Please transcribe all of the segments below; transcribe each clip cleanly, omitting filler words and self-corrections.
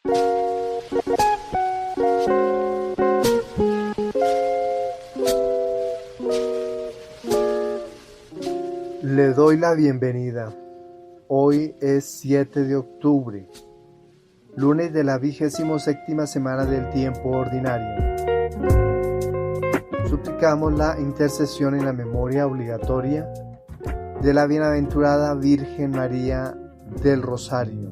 Le doy la bienvenida. Hoy es 7 de octubre, lunes de la 27ª semana del tiempo ordinario. Suplicamos la intercesión en la memoria obligatoria de la bienaventurada Virgen María del Rosario.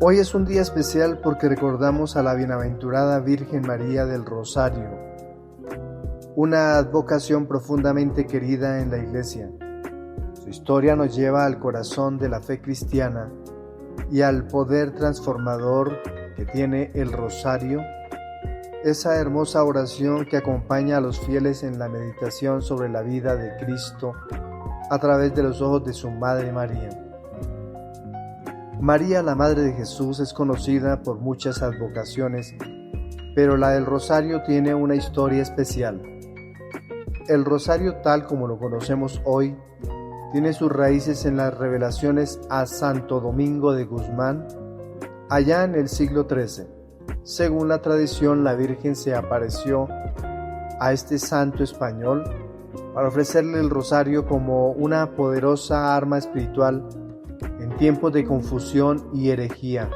Hoy es un día especial porque recordamos a la bienaventurada Virgen María del Rosario, una advocación profundamente querida en la Iglesia. Su historia nos lleva al corazón de la fe cristiana y al poder transformador que tiene el rosario, esa hermosa oración que acompaña a los fieles en la meditación sobre la vida de Cristo a través de los ojos de su Madre María. María, la Madre de Jesús, es conocida por muchas advocaciones, pero la del rosario tiene una historia especial. El rosario, tal como lo conocemos hoy, tiene sus raíces en las revelaciones a Santo Domingo de Guzmán, allá en el siglo XIII. Según la tradición, la Virgen se apareció a este santo español para ofrecerle el rosario como una poderosa arma espiritual en tiempos de confusión y herejía,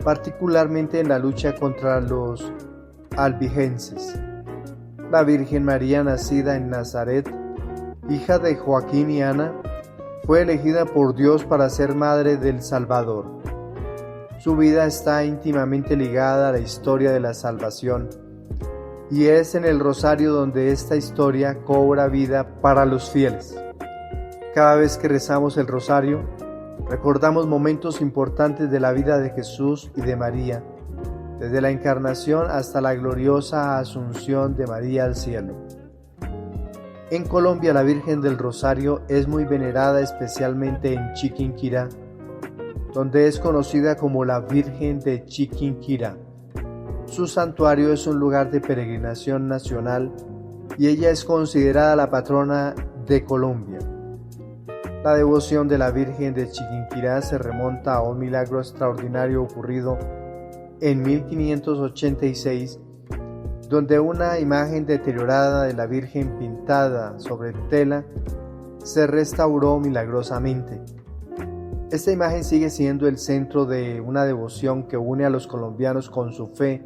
particularmente en la lucha contra los albigenses. La Virgen María, nacida en Nazaret, hija de Joaquín y Ana, fue elegida por Dios para ser madre del Salvador. Su vida está íntimamente ligada a la historia de la salvación, y es en el rosario donde esta historia cobra vida para los fieles. Cada vez que rezamos el rosario, recordamos momentos importantes de la vida de Jesús y de María, desde la encarnación hasta la gloriosa asunción de María al cielo. En Colombia, la Virgen del Rosario es muy venerada, especialmente en Chiquinquirá, donde es conocida como la Virgen de Chiquinquirá. Su santuario es un lugar de peregrinación nacional y ella es considerada la patrona de Colombia. La devoción de la Virgen de Chiquinquirá se remonta a un milagro extraordinario ocurrido en 1586, donde una imagen deteriorada de la Virgen pintada sobre tela se restauró milagrosamente. Esta imagen sigue siendo el centro de una devoción que une a los colombianos con su fe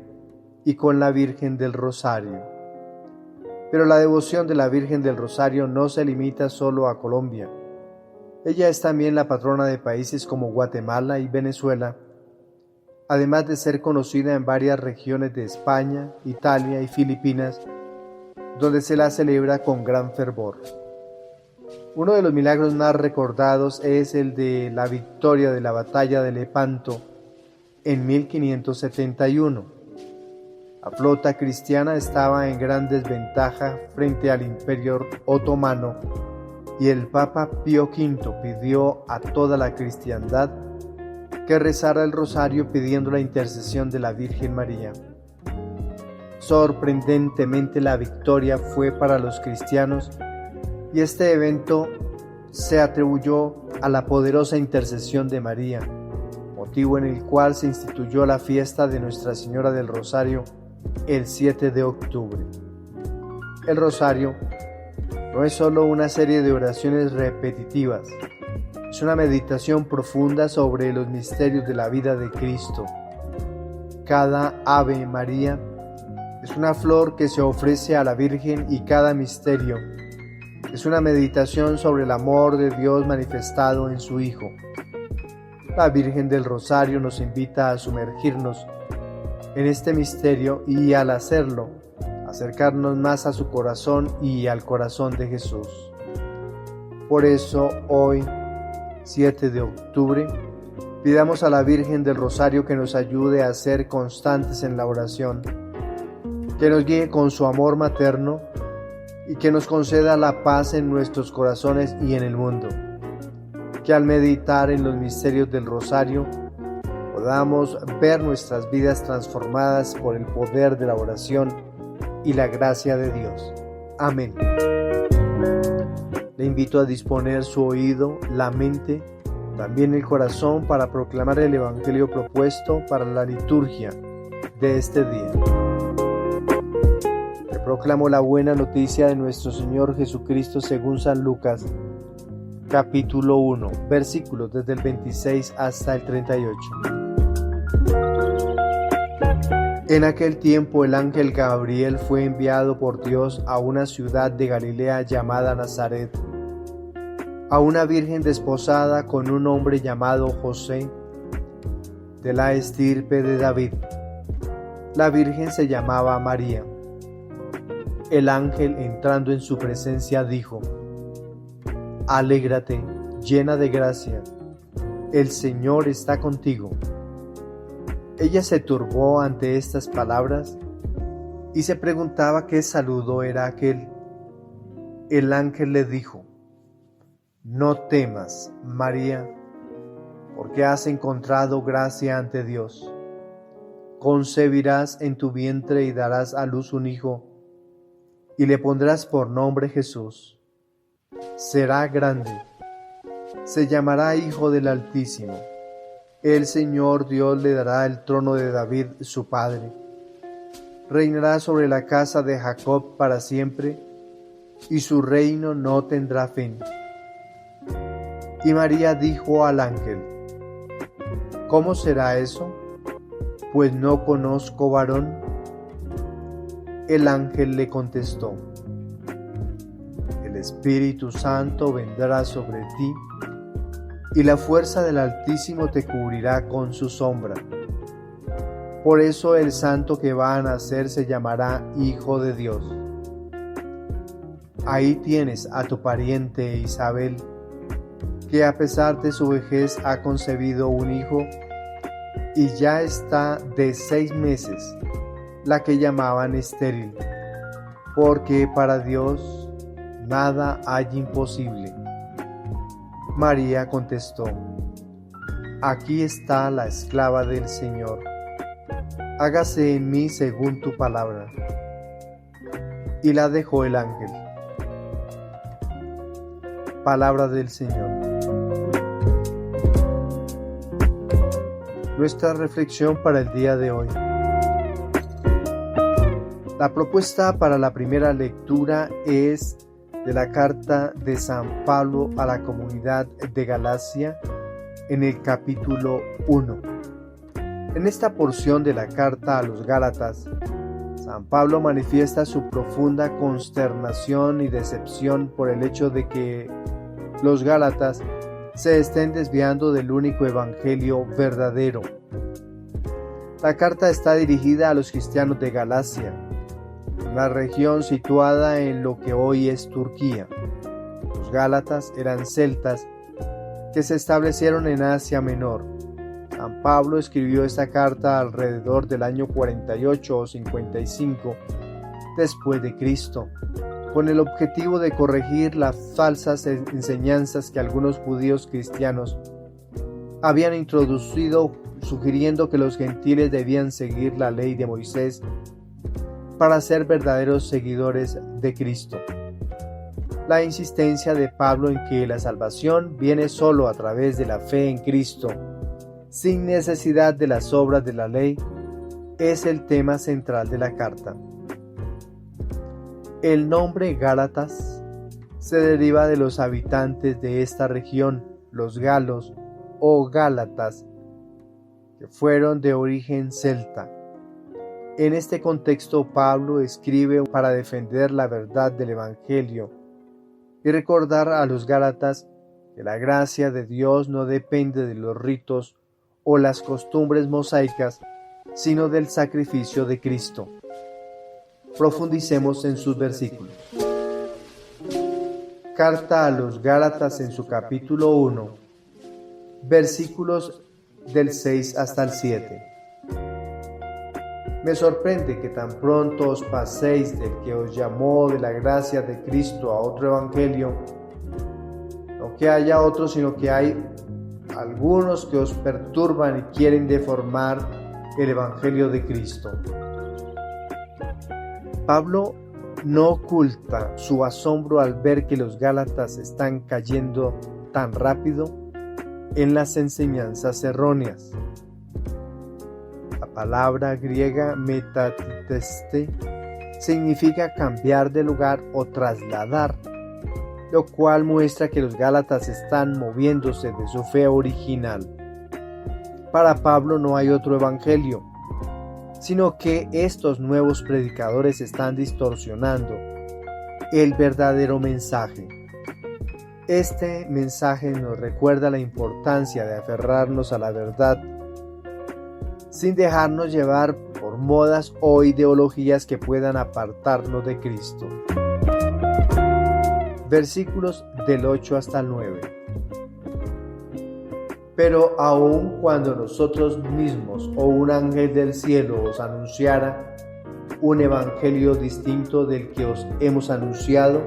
y con la Virgen del Rosario. Pero la devoción de la Virgen del Rosario no se limita solo a Colombia. Ella es también la patrona de países como Guatemala y Venezuela, además de ser conocida en varias regiones de España, Italia y Filipinas, donde se la celebra con gran fervor. Uno de los milagros más recordados es el de la victoria de la batalla de Lepanto en 1571. La flota cristiana estaba en gran desventaja frente al Imperio Otomano y el Papa Pío V pidió a toda la cristiandad que rezara el rosario pidiendo la intercesión de la Virgen María. Sorprendentemente, la victoria fue para los cristianos y este evento se atribuyó a la poderosa intercesión de María, motivo en el cual se instituyó la fiesta de Nuestra Señora del Rosario el 7 de octubre. El rosario no es solo una serie de oraciones repetitivas, es una meditación profunda sobre los misterios de la vida de Cristo. Cada Ave María es una flor que se ofrece a la Virgen y cada misterio es una meditación sobre el amor de Dios manifestado en su Hijo. La Virgen del Rosario nos invita a sumergirnos en este misterio y al hacerlo, acercarnos más a su corazón y al corazón de Jesús. Por eso hoy, 7 de octubre, pidamos a la Virgen del Rosario que nos ayude a ser constantes en la oración, que nos guíe con su amor materno y que nos conceda la paz en nuestros corazones y en el mundo. Que al meditar en los misterios del rosario podamos ver nuestras vidas transformadas por el poder de la oración y la gracia de Dios. Amén. Le invito a disponer su oído, la mente también el corazón para proclamar el Evangelio propuesto para la liturgia de este día. Te proclamo la buena noticia de nuestro Señor Jesucristo según San Lucas, capítulo 1, versículos desde el 26 hasta el 38. En aquel tiempo el ángel Gabriel fue enviado por Dios a una ciudad de Galilea llamada Nazaret, a una virgen desposada con un hombre llamado José, de la estirpe de David. La virgen se llamaba María. El ángel, entrando en su presencia, dijo: Alégrate, llena de gracia, el Señor está contigo. Ella se turbó ante estas palabras y se preguntaba qué saludo era aquel. El ángel le dijo: No temas, María, porque has encontrado gracia ante Dios. Concebirás en tu vientre y darás a luz un hijo, y le pondrás por nombre Jesús. Será grande, se llamará Hijo del Altísimo. El Señor Dios le dará el trono de David, su padre. Reinará sobre la casa de Jacob para siempre, y su reino no tendrá fin. Y María dijo al ángel: ¿Cómo será eso? Pues no conozco varón. El ángel le contestó: El Espíritu Santo vendrá sobre ti, y la fuerza del Altísimo te cubrirá con su sombra. Por eso el santo que va a nacer se llamará Hijo de Dios. Ahí tienes a tu pariente Isabel, que a pesar de su vejez ha concebido un hijo, y ya está de 6 meses, la que llamaban estéril, porque para Dios nada hay imposible. María contestó: Aquí está la esclava del Señor, hágase en mí según tu palabra. Y la dejó el ángel. Palabra del Señor. Nuestra reflexión para el día de hoy. La propuesta para la primera lectura es de la carta de San Pablo a la comunidad de Galacia en el capítulo 1. En esta porción de la carta a los Gálatas, San Pablo manifiesta su profunda consternación y decepción por el hecho de que los Gálatas se estén desviando del único evangelio verdadero. La carta está dirigida a los cristianos de Galacia, una región situada en lo que hoy es Turquía. Los Gálatas eran celtas que se establecieron en Asia Menor. San Pablo escribió esta carta alrededor del año 48 o 55 después de Cristo, con el objetivo de corregir las falsas enseñanzas que algunos judíos cristianos habían introducido, sugiriendo que los gentiles debían seguir la ley de Moisés para ser verdaderos seguidores de Cristo. La insistencia de Pablo en que la salvación viene solo a través de la fe en Cristo, sin necesidad de las obras de la ley, es el tema central de la carta. El nombre Gálatas se deriva de los habitantes de esta región, los galos o gálatas, que fueron de origen celta. En este contexto, Pablo escribe para defender la verdad del Evangelio y recordar a los gálatas que la gracia de Dios no depende de los ritos o las costumbres mosaicas, sino del sacrificio de Cristo. Profundicemos en sus versículos. Carta a los Gálatas en su capítulo 1, versículos del 6 hasta el 7. Me sorprende que tan pronto os paséis del que os llamó de la gracia de Cristo a otro evangelio, no que haya otro, sino que hay algunos que os perturban y quieren deformar el evangelio de Cristo. Pablo no oculta su asombro al ver que los Gálatas están cayendo tan rápido en las enseñanzas erróneas. La palabra griega metatiteste significa cambiar de lugar o trasladar, lo cual muestra que los gálatas están moviéndose de su fe original. Para Pablo no hay otro evangelio, sino que estos nuevos predicadores están distorsionando el verdadero mensaje. Este mensaje nos recuerda la importancia de aferrarnos a la verdad sin dejarnos llevar por modas o ideologías que puedan apartarnos de Cristo. Versículos del 8 hasta el 9. Pero aun cuando nosotros mismos o un ángel del cielo os anunciara un evangelio distinto del que os hemos anunciado,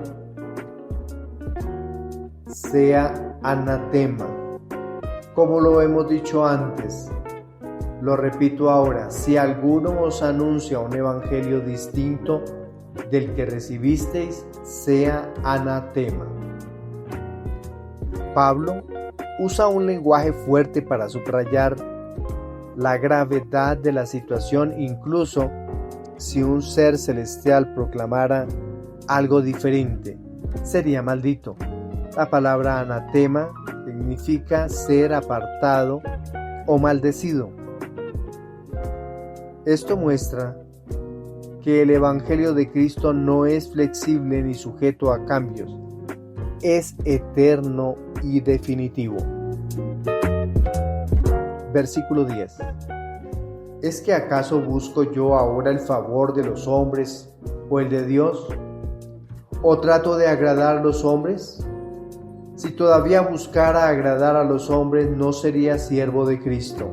sea anatema. Como lo hemos dicho antes, lo repito ahora: si alguno os anuncia un evangelio distinto del que recibisteis, sea anatema. Pablo usa un lenguaje fuerte para subrayar la gravedad de la situación, incluso si un ser celestial proclamara algo diferente, sería maldito. La palabra anatema significa ser apartado o maldecido. Esto muestra que el Evangelio de Cristo no es flexible ni sujeto a cambios, es eterno y definitivo. Versículo 10. ¿Es que acaso busco yo ahora el favor de los hombres o el de Dios? ¿O trato de agradar a los hombres? Si todavía buscara agradar a los hombres, no sería siervo de Cristo.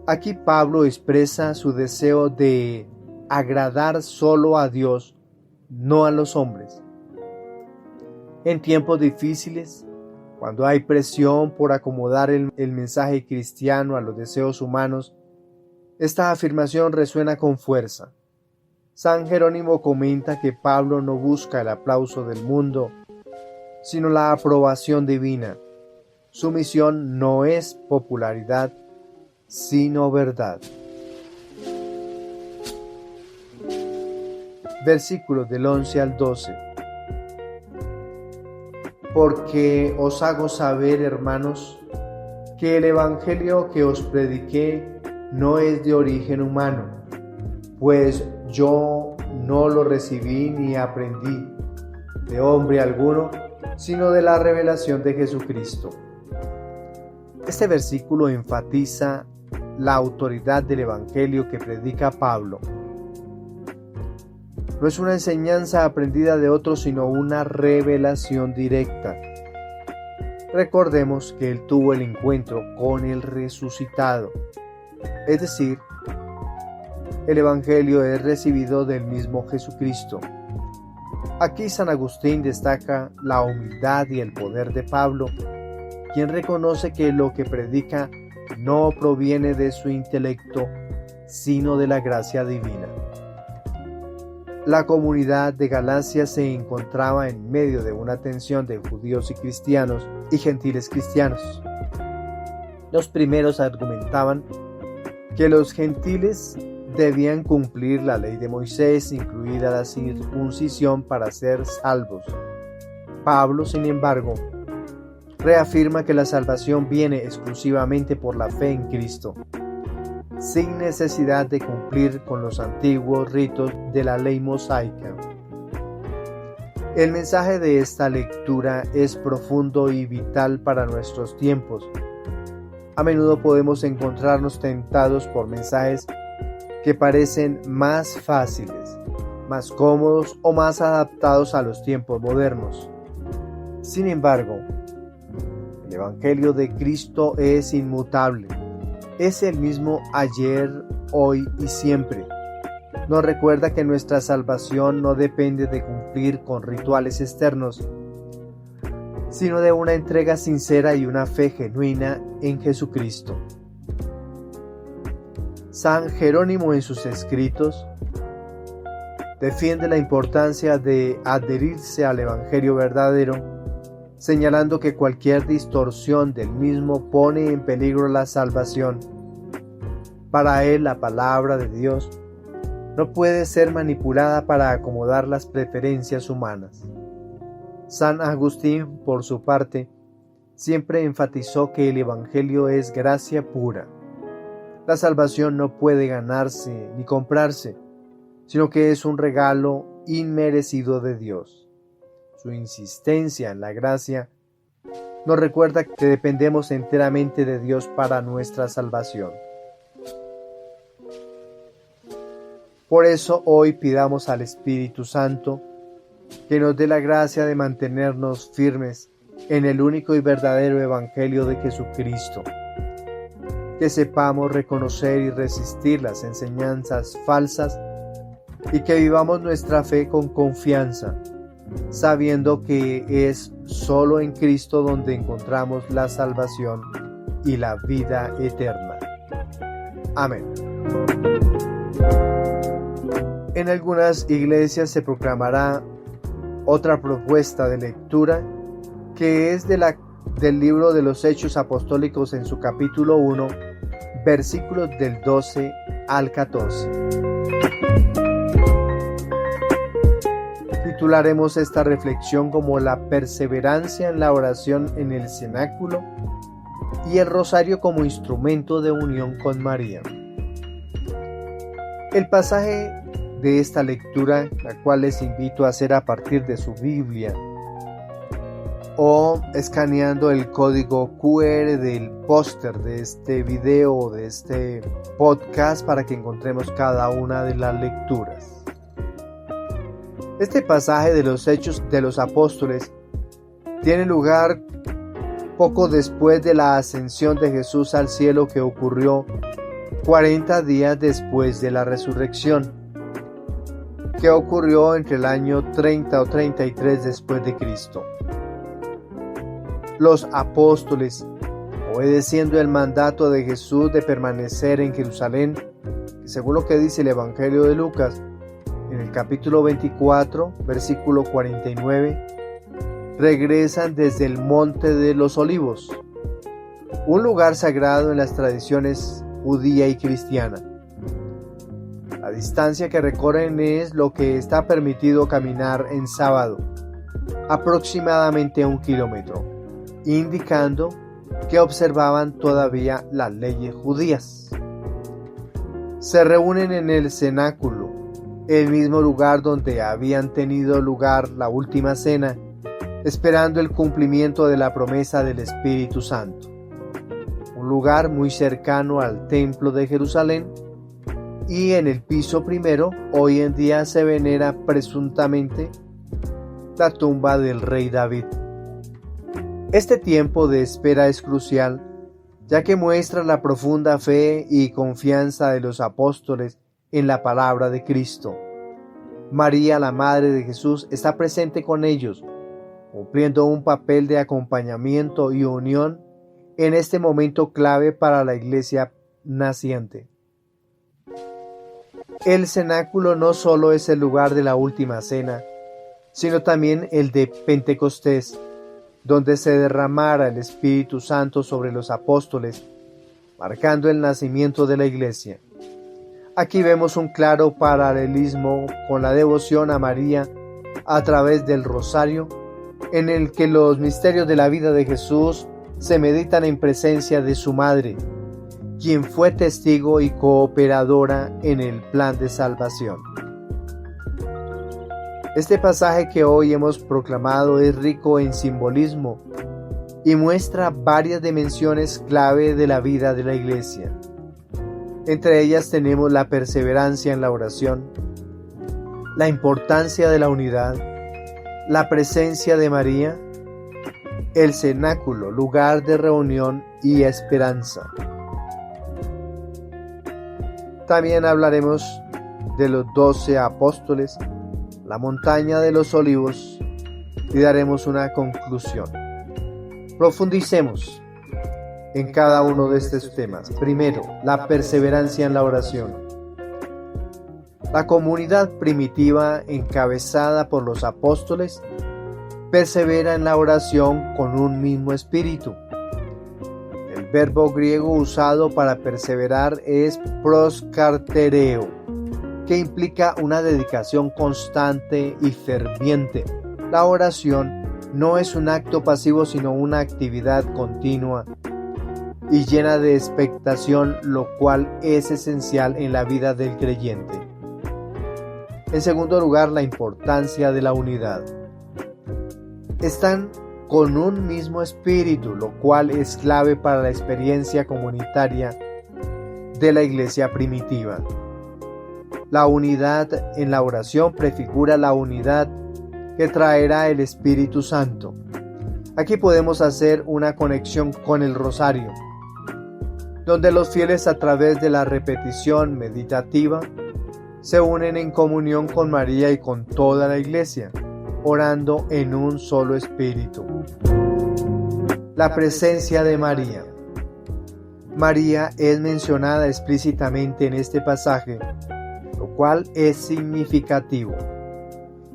Aquí Pablo expresa su deseo de agradar solo a Dios, no a los hombres. En tiempos difíciles, cuando hay presión por acomodar el mensaje cristiano a los deseos humanos, esta afirmación resuena con fuerza. San Jerónimo comenta que Pablo no busca el aplauso del mundo, sino la aprobación divina. Su misión no es popularidad, sino verdad. Versículos del 11 al 12. Porque os hago saber, hermanos, que el evangelio que os prediqué no es de origen humano, pues yo no lo recibí ni aprendí de hombre alguno, sino de la revelación de Jesucristo. Este versículo enfatiza la autoridad del evangelio que predica Pablo. No es una enseñanza aprendida de otros, sino una revelación directa. Recordemos que él tuvo el encuentro con el resucitado, es decir, el evangelio es recibido del mismo Jesucristo. Aquí San Agustín destaca la humildad y el poder de Pablo, quien reconoce que lo que predica no proviene de su intelecto, sino de la gracia divina. La comunidad de Galacia se encontraba en medio de una tensión de judíos y cristianos y gentiles cristianos. Los primeros argumentaban que los gentiles debían cumplir la ley de Moisés, incluida la circuncisión, para ser salvos. Pablo, sin embargo, reafirma que la salvación viene exclusivamente por la fe en Cristo, sin necesidad de cumplir con los antiguos ritos de la ley mosaica. El mensaje de esta lectura es profundo y vital para nuestros tiempos. A menudo podemos encontrarnos tentados por mensajes que parecen más fáciles, más cómodos o más adaptados a los tiempos modernos. Sin embargo, el Evangelio de Cristo es inmutable. Es el mismo ayer, hoy y siempre. Nos recuerda que nuestra salvación no depende de cumplir con rituales externos, sino de una entrega sincera y una fe genuina en Jesucristo. San Jerónimo en sus escritos defiende la importancia de adherirse al Evangelio verdadero señalando que cualquier distorsión del mismo pone en peligro la salvación. Para él, la palabra de Dios no puede ser manipulada para acomodar las preferencias humanas. San Agustín, por su parte, siempre enfatizó que el Evangelio es gracia pura. La salvación no puede ganarse ni comprarse, sino que es un regalo inmerecido de Dios. Su insistencia en la gracia nos recuerda que dependemos enteramente de Dios para nuestra salvación. Por eso hoy pidamos al Espíritu Santo que nos dé la gracia de mantenernos firmes en el único y verdadero Evangelio de Jesucristo, que sepamos reconocer y resistir las enseñanzas falsas y que vivamos nuestra fe con confianza, sabiendo que es solo en Cristo donde encontramos la salvación y la vida eterna. Amén. En algunas iglesias se proclamará otra propuesta de lectura que es del libro de los Hechos Apostólicos en su capítulo 1, versículos del 12 al 14. Titularemos esta reflexión como la perseverancia en la oración en el cenáculo y el rosario como instrumento de unión con María. El pasaje de esta lectura, la cual les invito a hacer a partir de su Biblia o escaneando el código QR del póster de este video o de este podcast para que encontremos cada una de las lecturas. Este pasaje de los Hechos de los Apóstoles tiene lugar poco después de la ascensión de Jesús al cielo, que ocurrió 40 días después de la resurrección, que ocurrió entre el año 30 o 33 después de Cristo. Los apóstoles, obedeciendo el mandato de Jesús de permanecer en Jerusalén, según lo que dice el Evangelio de Lucas, en el capítulo 24, versículo 49, regresan desde el Monte de los Olivos, un lugar sagrado en las tradiciones judía y cristiana. La distancia que recorren es lo que está permitido caminar en sábado, aproximadamente 1 kilómetro, indicando que observaban todavía las leyes judías. Se reúnen en el cenáculo, el mismo lugar donde habían tenido lugar la última cena, esperando el cumplimiento de la promesa del Espíritu Santo. Un lugar muy cercano al templo de Jerusalén, y en el piso primero hoy en día se venera presuntamente la tumba del rey David. Este tiempo de espera es crucial, ya que muestra la profunda fe y confianza de los apóstoles en la palabra de Cristo. María, la Madre de Jesús, está presente con ellos, cumpliendo un papel de acompañamiento y unión en este momento clave para la iglesia naciente. El cenáculo no solo es el lugar de la última cena, sino también el de Pentecostés, donde se derramara el Espíritu Santo sobre los apóstoles, marcando el nacimiento de la iglesia. Aquí vemos un claro paralelismo con la devoción a María a través del rosario, en el que los misterios de la vida de Jesús se meditan en presencia de su madre, quien fue testigo y cooperadora en el plan de salvación. Este pasaje que hoy hemos proclamado es rico en simbolismo y muestra varias dimensiones clave de la vida de la iglesia. Entre ellas tenemos la perseverancia en la oración, la importancia de la unidad, la presencia de María, el cenáculo, lugar de reunión y esperanza. También hablaremos de los 12 apóstoles, la montaña de los olivos, y daremos una conclusión. Profundicemos en cada uno de estos temas. Primero, la perseverancia en la oración. La comunidad primitiva, encabezada por los apóstoles, persevera en la oración con un mismo espíritu. El verbo griego usado para perseverar es proskartereo, que implica una dedicación constante y ferviente. La oración no es un acto pasivo, sino una actividad continua y llena de expectación, lo cual es esencial en la vida del creyente. En segundo lugar, la importancia de la unidad. Están con un mismo espíritu, lo cual es clave para la experiencia comunitaria de la iglesia primitiva. La unidad en la oración prefigura la unidad que traerá el Espíritu Santo. Aquí podemos hacer una conexión con el rosario, donde los fieles, a través de la repetición meditativa, se unen en comunión con María y con toda la iglesia, orando en un solo espíritu. La presencia de María. María es mencionada explícitamente en este pasaje, lo cual es significativo.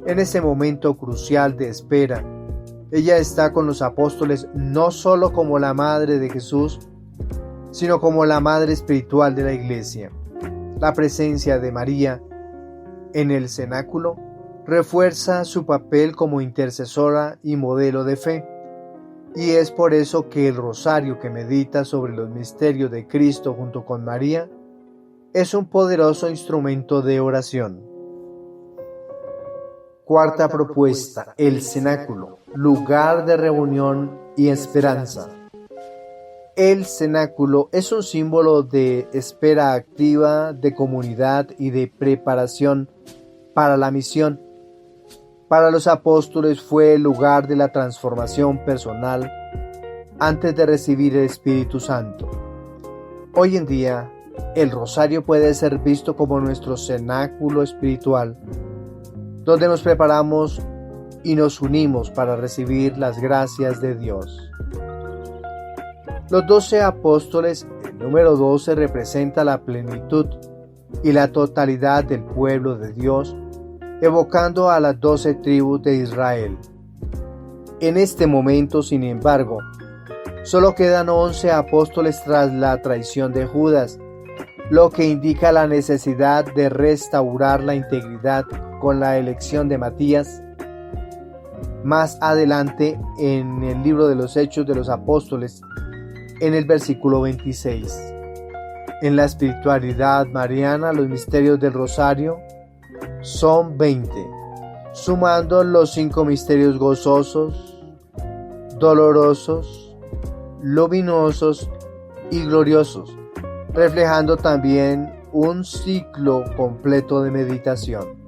En ese momento crucial de espera, ella está con los apóstoles no solo como la madre de Jesús, sino como la madre espiritual de la iglesia. La presencia de María en el cenáculo refuerza su papel como intercesora y modelo de fe, y es por eso que el rosario, que medita sobre los misterios de Cristo junto con María, es un poderoso instrumento de oración. Cuarta propuesta: el cenáculo, lugar de reunión y esperanza. El cenáculo es un símbolo de espera activa, de comunidad y de preparación para la misión. Para los apóstoles fue el lugar de la transformación personal antes de recibir el Espíritu Santo. Hoy en día, el rosario puede ser visto como nuestro cenáculo espiritual, donde nos preparamos y nos unimos para recibir las gracias de Dios. Los 12 apóstoles, el número 12 representa la plenitud y la totalidad del pueblo de Dios, evocando a las 12 tribus de Israel. En este momento, sin embargo, solo quedan 11 apóstoles tras la traición de Judas, lo que indica la necesidad de restaurar la integridad con la elección de Matías. Más adelante, en el libro de los Hechos de los Apóstoles, en el versículo 26. En la espiritualidad mariana, los misterios del rosario son 20, sumando los 5 misterios gozosos, dolorosos, luminosos y gloriosos, reflejando también un ciclo completo de meditación.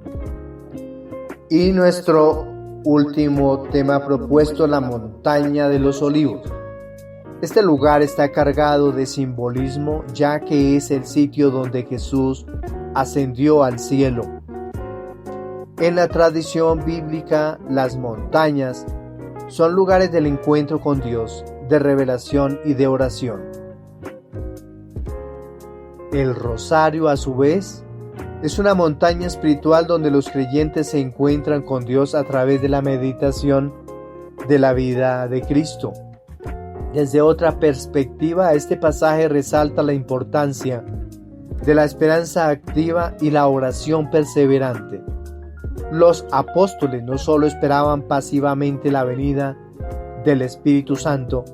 Y nuestro último tema propuesto, la montaña de los olivos. Este lugar está cargado de simbolismo, ya que es el sitio donde Jesús ascendió al cielo. En la tradición bíblica, las montañas son lugares del encuentro con Dios, de revelación y de oración. El rosario, a su vez, es una montaña espiritual donde los creyentes se encuentran con Dios a través de la meditación de la vida de Cristo. Desde otra perspectiva, este pasaje resalta la importancia de la esperanza activa y la oración perseverante. Los apóstoles no solo esperaban pasivamente la venida del Espíritu Santo,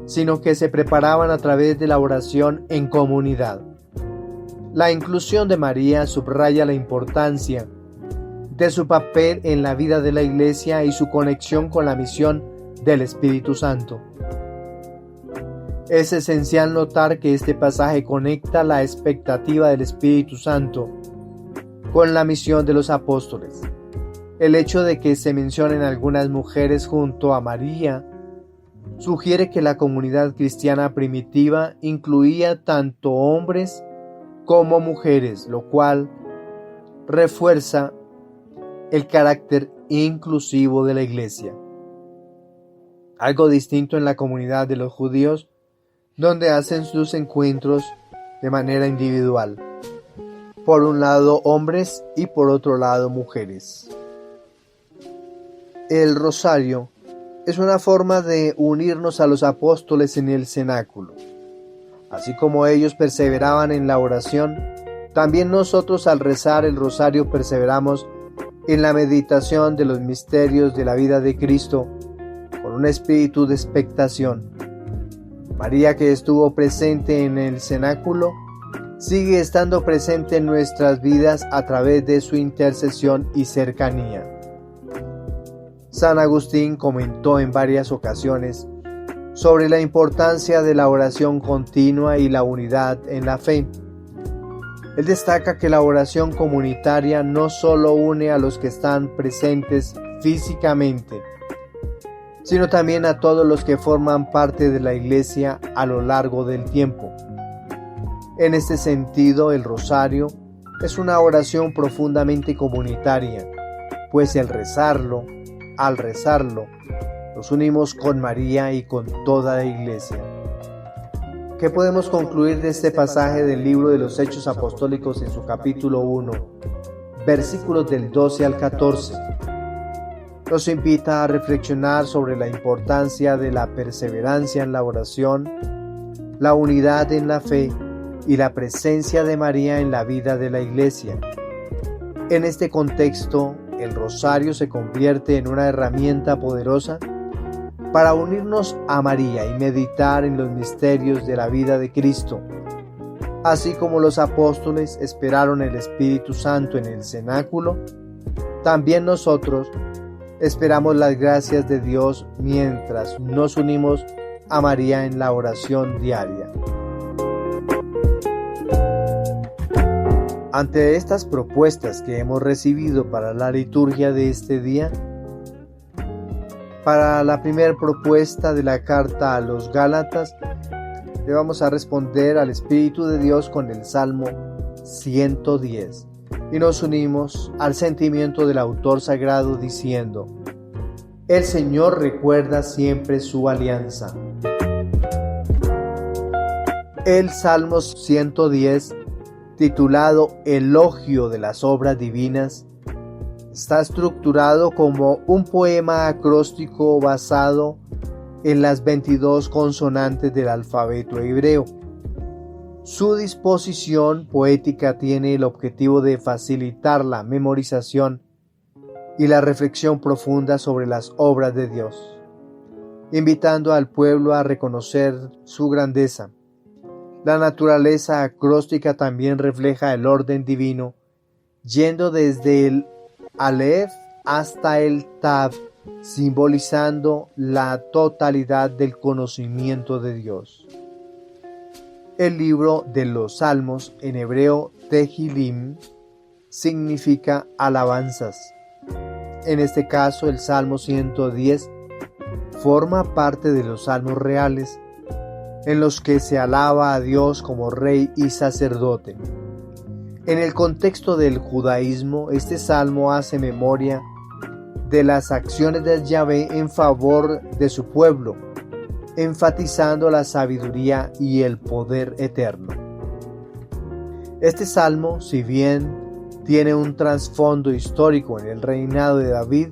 sino que se preparaban a través de la oración en comunidad. La inclusión de María subraya la importancia de su papel en la vida de la Iglesia y su conexión con la misión del Espíritu Santo. Es esencial notar que este pasaje conecta la expectativa del Espíritu Santo con la misión de los apóstoles. El hecho de que se mencionen algunas mujeres junto a María sugiere que la comunidad cristiana primitiva incluía tanto hombres como mujeres, lo cual refuerza el carácter inclusivo de la Iglesia. Algo distinto en la comunidad de los judíos, donde hacen sus encuentros de manera individual. Por un lado hombres y por otro lado mujeres. El rosario es una forma de unirnos a los apóstoles en el cenáculo. Así como ellos perseveraban en la oración, también nosotros al rezar el rosario perseveramos en la meditación de los misterios de la vida de Cristo con un espíritu de expectación. María, que estuvo presente en el cenáculo, sigue estando presente en nuestras vidas a través de su intercesión y cercanía. San Agustín comentó en varias ocasiones sobre la importancia de la oración continua y la unidad en la fe. Él destaca que la oración comunitaria no solo une a los que están presentes físicamente, sino también a todos los que forman parte de la Iglesia a lo largo del tiempo. En este sentido, el rosario es una oración profundamente comunitaria, pues al rezarlo, nos unimos con María y con toda la Iglesia. ¿Qué podemos concluir de este pasaje del libro de los Hechos Apostólicos en su capítulo 1, versículos del 12 al 14? Nos invita a reflexionar sobre la importancia de la perseverancia en la oración, la unidad en la fe y la presencia de María en la vida de la Iglesia. En este contexto, el rosario se convierte en una herramienta poderosa para unirnos a María y meditar en los misterios de la vida de Cristo. Así como los apóstoles esperaron el Espíritu Santo en el cenáculo, también nosotros esperamos las gracias de Dios mientras nos unimos a María en la oración diaria. Ante estas propuestas que hemos recibido para la liturgia de este día, para la primera propuesta de la carta a los Gálatas, le vamos a responder al Espíritu de Dios con el Salmo 110 y nos unimos al sentimiento del autor sagrado diciendo: El Señor recuerda siempre su alianza. El Salmo 110, titulado Elogio de las Obras Divinas, está estructurado como un poema acróstico basado en las 22 consonantes del alfabeto hebreo. Su disposición poética tiene el objetivo de facilitar la memorización y la reflexión profunda sobre las obras de Dios, invitando al pueblo a reconocer su grandeza. La naturaleza acróstica también refleja el orden divino, yendo desde el Aleph hasta el Tav, simbolizando la totalidad del conocimiento de Dios. El libro de los Salmos, en hebreo Tehilim, significa alabanzas. En este caso, el Salmo 110 forma parte de los salmos reales, en los que se alaba a Dios como rey y sacerdote. En el contexto del judaísmo, este salmo hace memoria de las acciones de Yahvé en favor de su pueblo, enfatizando la sabiduría y el poder eterno. Este salmo, si bien tiene un trasfondo histórico en el reinado de David,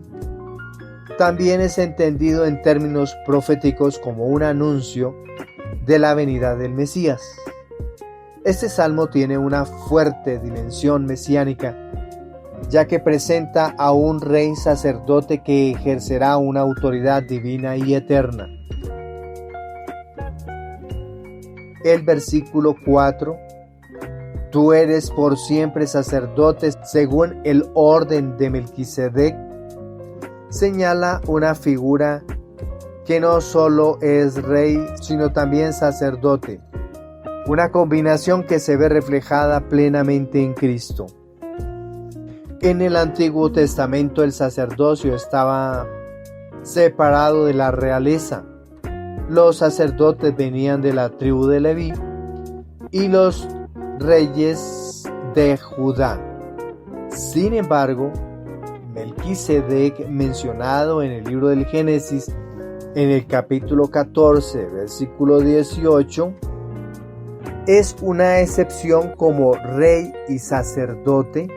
también es entendido en términos proféticos como un anuncio de la venida del Mesías. Este salmo tiene una fuerte dimensión mesiánica, ya que presenta a un rey sacerdote que ejercerá una autoridad divina y eterna. El versículo 4: Tú eres por siempre sacerdote según el orden de Melquisedec, señala una figura que no solo es rey, sino también sacerdote, una combinación que se ve reflejada plenamente en Cristo. En el Antiguo Testamento el sacerdocio estaba separado de la realeza. Los sacerdotes venían de la tribu de Leví y los reyes de Judá. Sin embargo, Melquisedec, mencionado en el libro del Génesis, en el capítulo 14, versículo 18, es una excepción como rey y sacerdote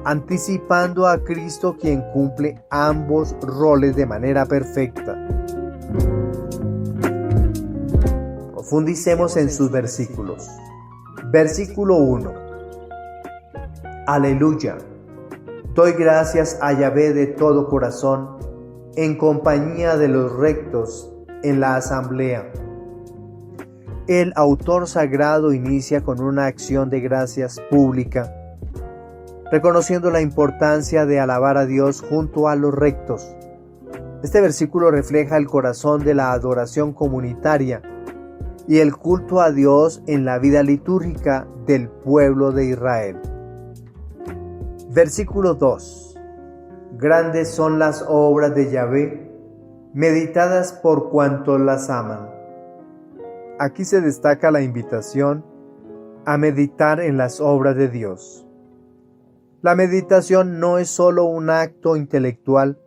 anticipando a Cristo, quien cumple ambos roles de manera perfecta. Profundicemos en sus versículos. Versículo 1. Aleluya. Doy gracias a Yahvé de todo corazón, en compañía de los rectos, en la asamblea. El autor sagrado inicia con una acción de gracias pública, reconociendo la importancia de alabar a Dios junto a los rectos. Este versículo refleja el corazón de la adoración comunitaria y el culto a Dios en la vida litúrgica del pueblo de Israel. Versículo 2. Grandes son las obras de Yahvé, meditadas por cuantos las aman. Aquí se destaca la invitación a meditar en las obras de Dios. La meditación no es solo un acto intelectual,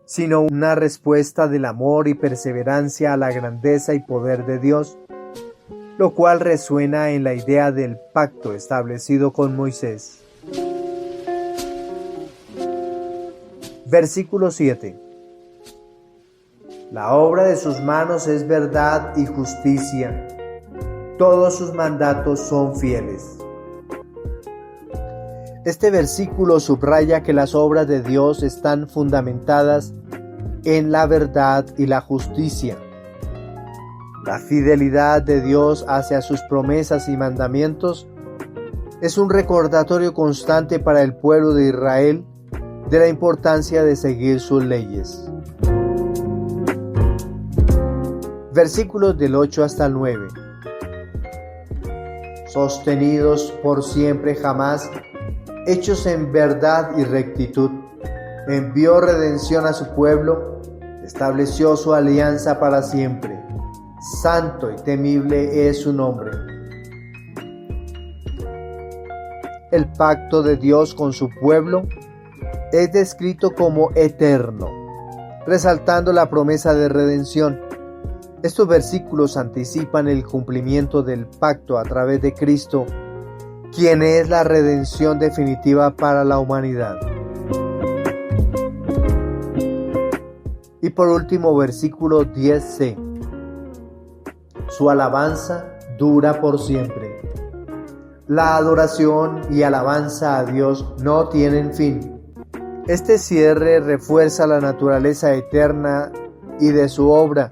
sino una respuesta del amor y perseverancia a la grandeza y poder de Dios, lo cual resuena en la idea del pacto establecido con Moisés. Versículo 7. La obra de sus manos es verdad y justicia, todos sus mandatos son fieles. Este versículo subraya que las obras de Dios están fundamentadas en la verdad y la justicia. La fidelidad de Dios hacia sus promesas y mandamientos es un recordatorio constante para el pueblo de Israel de la importancia de seguir sus leyes. Versículos del 8 hasta el 9. Sostenidos por siempre jamás, hechos en verdad y rectitud, envió redención a su pueblo, estableció su alianza para siempre. Santo y temible es su nombre. El pacto de Dios con su pueblo es descrito como eterno, resaltando la promesa de redención. Estos versículos anticipan el cumplimiento del pacto a través de Cristo, quien es la redención definitiva para la humanidad. Y por último, versículo 10c. Su alabanza dura por siempre. La adoración y alabanza a Dios no tienen fin. Este cierre refuerza la naturaleza eterna y de su obra,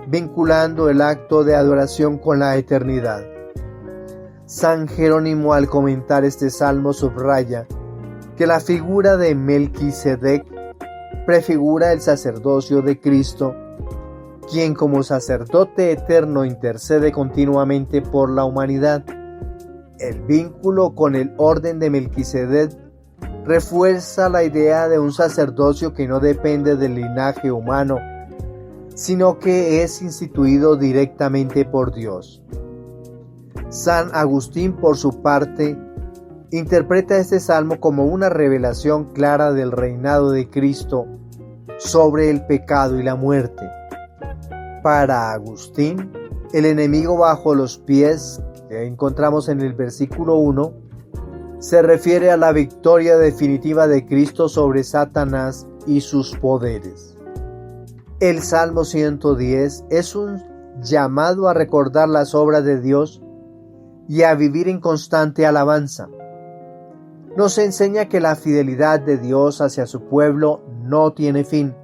vinculando el acto de adoración con la eternidad. San Jerónimo, al comentar este salmo, subraya que la figura de Melquisedec prefigura el sacerdocio de Cristo, quien como sacerdote eterno intercede continuamente por la humanidad. El vínculo con el orden de Melquisedec refuerza la idea de un sacerdocio que no depende del linaje humano, sino que es instituido directamente por Dios. San Agustín, por su parte, interpreta este salmo como una revelación clara del reinado de Cristo sobre el pecado y la muerte. Para Agustín, el enemigo bajo los pies, que encontramos en el versículo 1, se refiere a la victoria definitiva de Cristo sobre Satanás y sus poderes. El Salmo 110 es un llamado a recordar las obras de Dios y a vivir en constante alabanza. Nos enseña que la fidelidad de Dios hacia su pueblo no tiene fin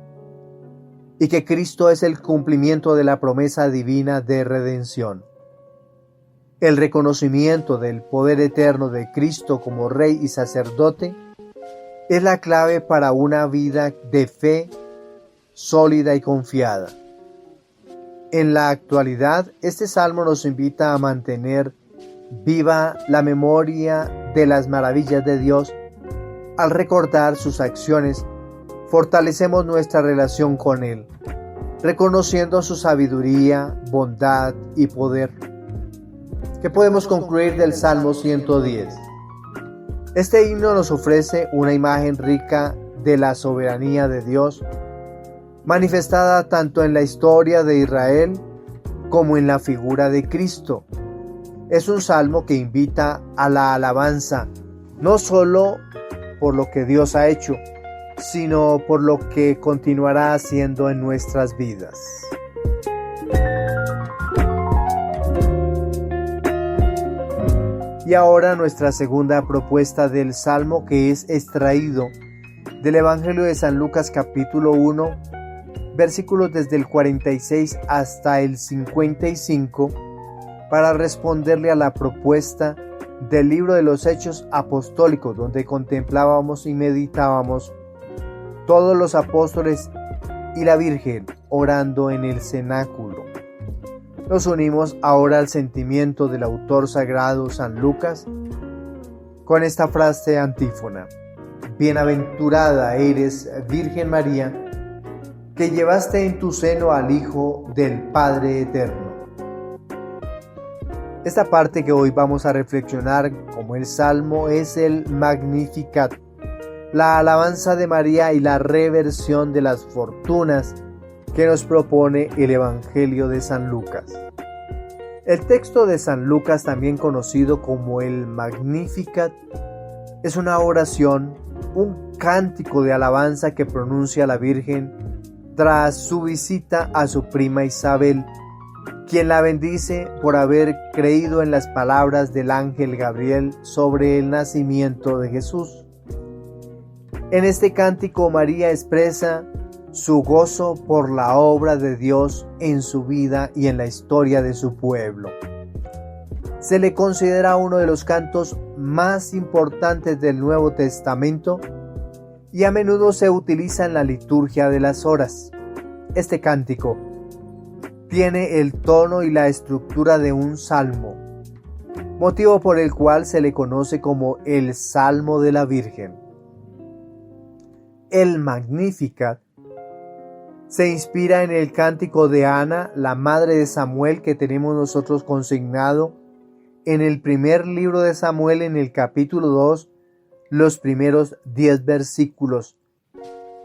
y que Cristo es el cumplimiento de la promesa divina de redención. El reconocimiento del poder eterno de Cristo como Rey y sacerdote es la clave para una vida de fe sólida y confiada. En la actualidad, este salmo nos invita a mantener viva la memoria de las maravillas de Dios. Al recordar sus acciones, fortalecemos nuestra relación con Él, reconociendo su sabiduría, bondad y poder. ¿Qué podemos concluir del Salmo 110? Este himno nos ofrece una imagen rica de la soberanía de Dios, manifestada tanto en la historia de Israel como en la figura de Cristo. Es un salmo que invita a la alabanza, no solo por lo que Dios ha hecho, sino por lo que continuará haciendo en nuestras vidas. Y ahora nuestra segunda propuesta del Salmo, que es extraído del Evangelio de San Lucas capítulo 1, versículos desde el 46 hasta el 55, para responderle a la propuesta del libro de los Hechos Apostólicos, donde contemplábamos y meditábamos todos los apóstoles y la Virgen orando en el cenáculo. Nos unimos ahora al sentimiento del autor sagrado San Lucas con esta frase antífona: Bienaventurada eres, Virgen María, que llevaste en tu seno al Hijo del Padre Eterno. Esta parte que hoy vamos a reflexionar como el Salmo es el Magnificat, la alabanza de María y la reversión de las fortunas que nos propone el Evangelio de San Lucas. El texto de San Lucas, también conocido como el Magnificat, es una oración, un cántico de alabanza que pronuncia la Virgen tras su visita a su prima Isabel, quien la bendice por haber creído en las palabras del ángel Gabriel sobre el nacimiento de Jesús. En este cántico María expresa su gozo por la obra de Dios en su vida y en la historia de su pueblo. Se le considera uno de los cantos más importantes del Nuevo Testamento y a menudo se utiliza en la liturgia de las horas. Este cántico tiene el tono y la estructura de un salmo, motivo por el cual se le conoce como el Salmo de la Virgen. El Magnificat se inspira en el cántico de Ana, la madre de Samuel, que tenemos nosotros consignado en el primer libro de Samuel, en el capítulo 2, los primeros 10 versículos,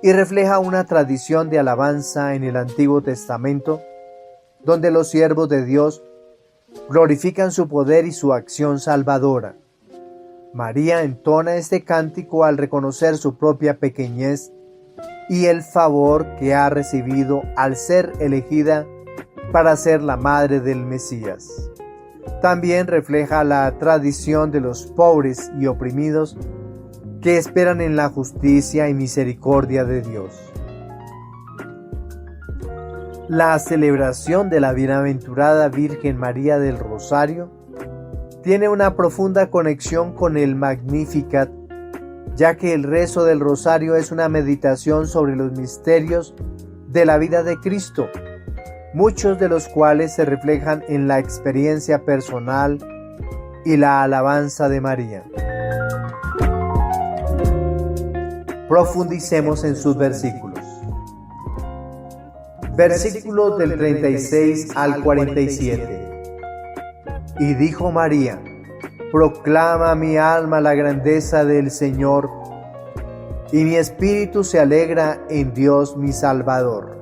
y refleja una tradición de alabanza en el Antiguo Testamento, donde los siervos de Dios glorifican su poder y su acción salvadora. María entona este cántico al reconocer su propia pequeñez y el favor que ha recibido al ser elegida para ser la madre del Mesías. También refleja la tradición de los pobres y oprimidos que esperan en la justicia y misericordia de Dios. La celebración de la Bienaventurada Virgen María del Rosario tiene una profunda conexión con el Magnificat, ya que el rezo del Rosario es una meditación sobre los misterios de la vida de Cristo, muchos de los cuales se reflejan en la experiencia personal y la alabanza de María. Profundicemos en sus versículos. Versículos del 36 al 47. Y dijo María: Proclama mi alma la grandeza del Señor, y mi espíritu se alegra en Dios mi Salvador.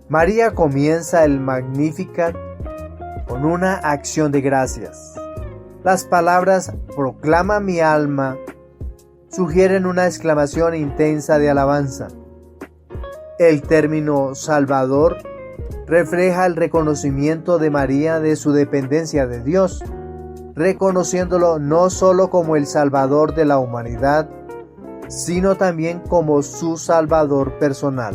María comienza el Magnificat con una acción de gracias. Las palabras proclama mi alma sugieren una exclamación intensa de alabanza. El término Salvador refleja el reconocimiento de María de su dependencia de Dios, reconociéndolo no solo como el Salvador de la humanidad, sino también como su Salvador personal.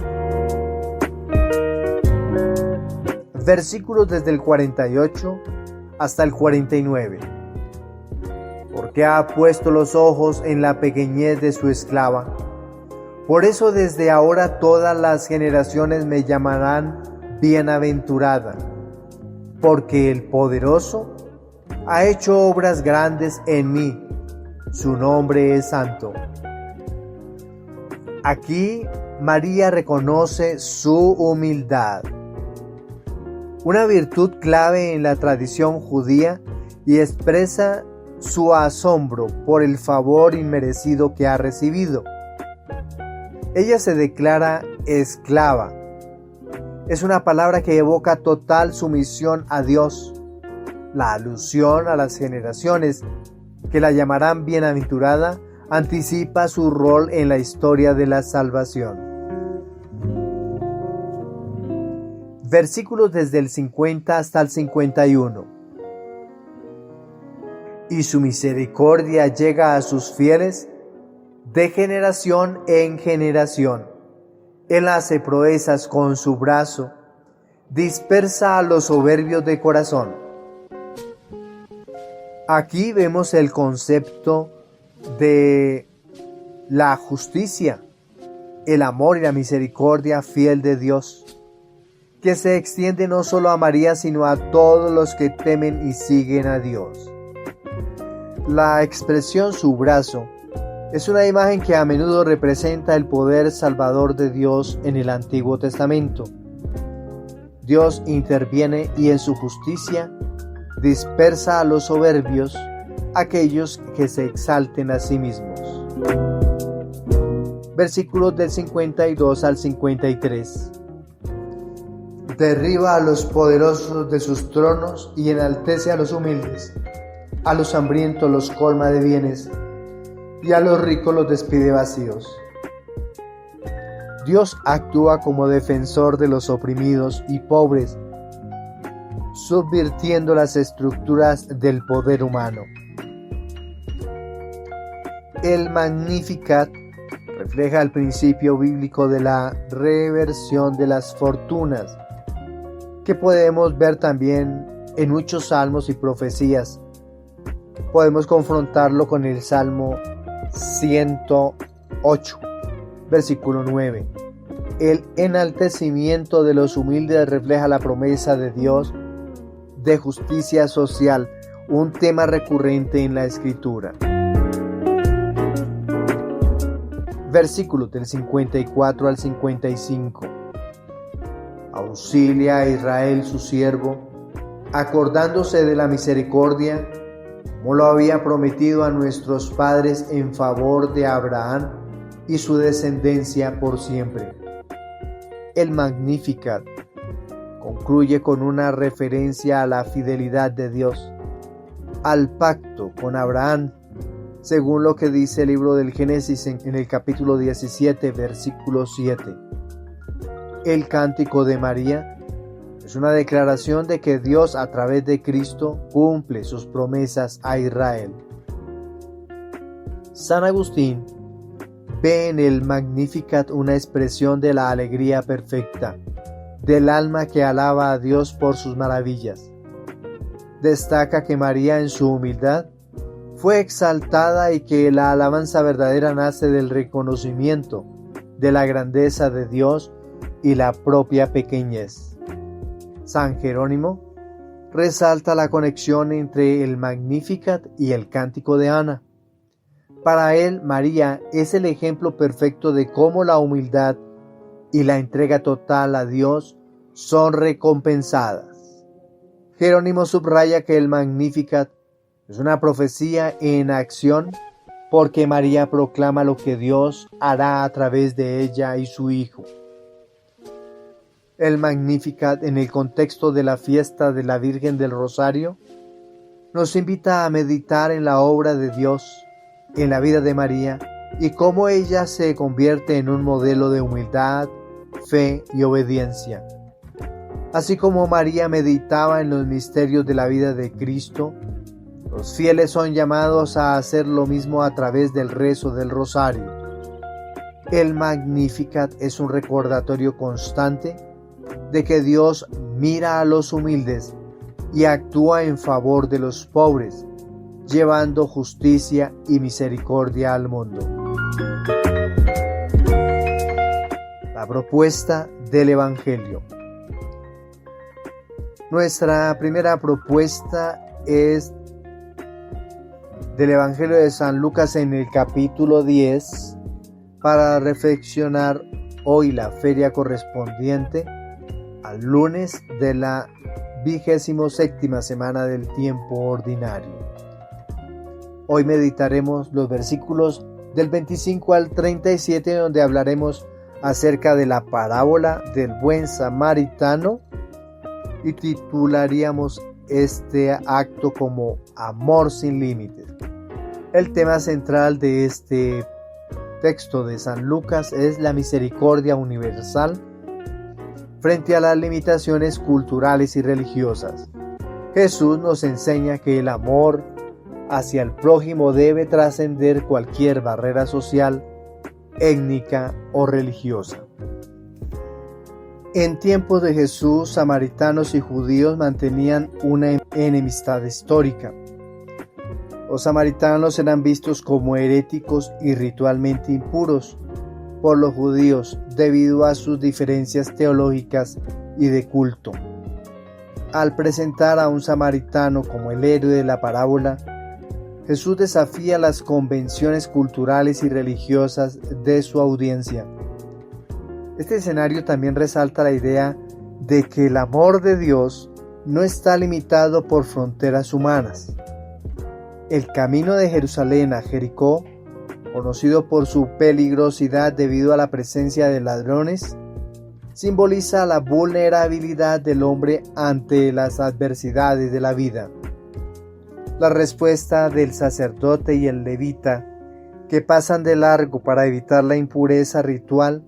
Versículos desde el 48 hasta el 49. Porque ha puesto los ojos en la pequeñez de su esclava. Por eso desde ahora todas las generaciones me llamarán bienaventurada, porque el Poderoso ha hecho obras grandes en mí, su nombre es santo. Aquí María reconoce su humildad, una virtud clave en la tradición judía, y expresa su asombro por el favor inmerecido que ha recibido. Ella se declara esclava. Es una palabra que evoca total sumisión a Dios. La alusión a las generaciones que la llamarán bienaventurada anticipa su rol en la historia de la salvación. Versículos desde el 50 hasta el 51. Y su misericordia llega a sus fieles de generación en generación. Él hace proezas con su brazo, dispersa a los soberbios de corazón. Aquí vemos el concepto de la justicia, el amor y la misericordia fiel de Dios, que se extiende no solo a María, sino a todos los que temen y siguen a Dios. La expresión su brazo es una imagen que a menudo representa el poder salvador de Dios en el Antiguo Testamento. Dios interviene y en su justicia dispersa a los soberbios, aquellos que se exalten a sí mismos. Versículos del 52 al 53. Derriba a los poderosos de sus tronos y enaltece a los humildes. A los hambrientos los colma de bienes y a los ricos los despide vacíos. Dios actúa como defensor de los oprimidos y pobres, subvirtiendo las estructuras del poder humano. El Magnificat refleja el principio bíblico de la reversión de las fortunas, que podemos ver también en muchos salmos y profecías. Podemos confrontarlo con el Salmo 108, versículo 9. El enaltecimiento de los humildes refleja la promesa de Dios de justicia social, un tema recurrente en la Escritura. Versículos del 54 al 55. Auxilia a Israel su siervo, acordándose de la misericordia, como lo había prometido a nuestros padres en favor de Abraham y su descendencia por siempre. El Magnificat concluye con una referencia a la fidelidad de Dios, al pacto con Abraham, según lo que dice el libro del Génesis en el capítulo 17, versículo 7. El Cántico de María es una declaración de que Dios a través de Cristo cumple sus promesas a Israel. San Agustín ve en el Magnificat una expresión de la alegría perfecta, del alma que alaba a Dios por sus maravillas. Destaca que María en su humildad fue exaltada y que la alabanza verdadera nace del reconocimiento de la grandeza de Dios y la propia pequeñez. San Jerónimo resalta la conexión entre el Magnificat y el Cántico de Ana. Para él, María es el ejemplo perfecto de cómo la humildad y la entrega total a Dios son recompensadas. Jerónimo subraya que el Magnificat es una profecía en acción porque María proclama lo que Dios hará a través de ella y su Hijo. El Magnificat, en el contexto de la fiesta de la Virgen del Rosario, nos invita a meditar en la obra de Dios, en la vida de María y cómo ella se convierte en un modelo de humildad, fe y obediencia. Así como María meditaba en los misterios de la vida de Cristo, los fieles son llamados a hacer lo mismo a través del rezo del Rosario. El Magnificat es un recordatorio constante de que Dios mira a los humildes y actúa en favor de los pobres, llevando justicia y misericordia al mundo. La propuesta del Evangelio. Nuestra primera propuesta es del Evangelio de San Lucas en el capítulo 10 para reflexionar hoy la feria correspondiente al lunes de la 27ª semana del tiempo ordinario. Hoy meditaremos los versículos del 25 al 37, donde hablaremos acerca de la parábola del buen samaritano y titularíamos este acto como Amor sin límites. El tema central de este texto de San Lucas es la misericordia universal frente a las limitaciones culturales y religiosas. Jesús nos enseña que el amor hacia el prójimo debe trascender cualquier barrera social, étnica o religiosa. En tiempos de Jesús, samaritanos y judíos mantenían una enemistad histórica. Los samaritanos eran vistos como heréticos y ritualmente impuros por los judíos debido a sus diferencias teológicas y de culto. Al presentar a un samaritano como el héroe de la parábola, Jesús desafía las convenciones culturales y religiosas de su audiencia. Este escenario también resalta la idea de que el amor de Dios no está limitado por fronteras humanas. El camino de Jerusalén a Jericó, conocido por su peligrosidad debido a la presencia de ladrones, simboliza la vulnerabilidad del hombre ante las adversidades de la vida. La respuesta del sacerdote y el levita, que pasan de largo para evitar la impureza ritual,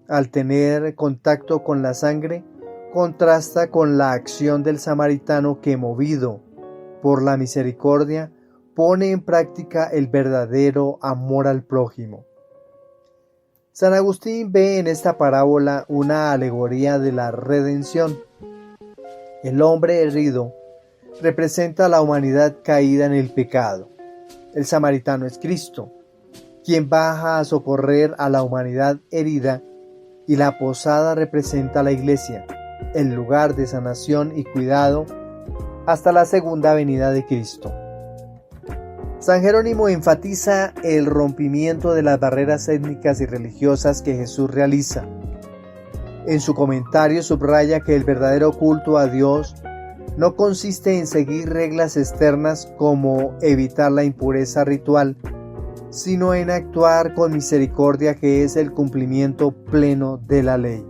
al tener contacto con la sangre, contrasta con la acción del samaritano que, movido por la misericordia, pone en práctica el verdadero amor al prójimo. San Agustín ve en esta parábola una alegoría de la redención. El hombre herido representa a la humanidad caída en el pecado. El samaritano es Cristo, quien baja a socorrer a la humanidad herida, y la posada representa a la Iglesia, el lugar de sanación y cuidado hasta la segunda venida de Cristo. San Jerónimo enfatiza el rompimiento de las barreras étnicas y religiosas que Jesús realiza. En su comentario subraya que el verdadero culto a Dios no consiste en seguir reglas externas como evitar la impureza ritual, sino en actuar con misericordia, que es el cumplimiento pleno de la ley.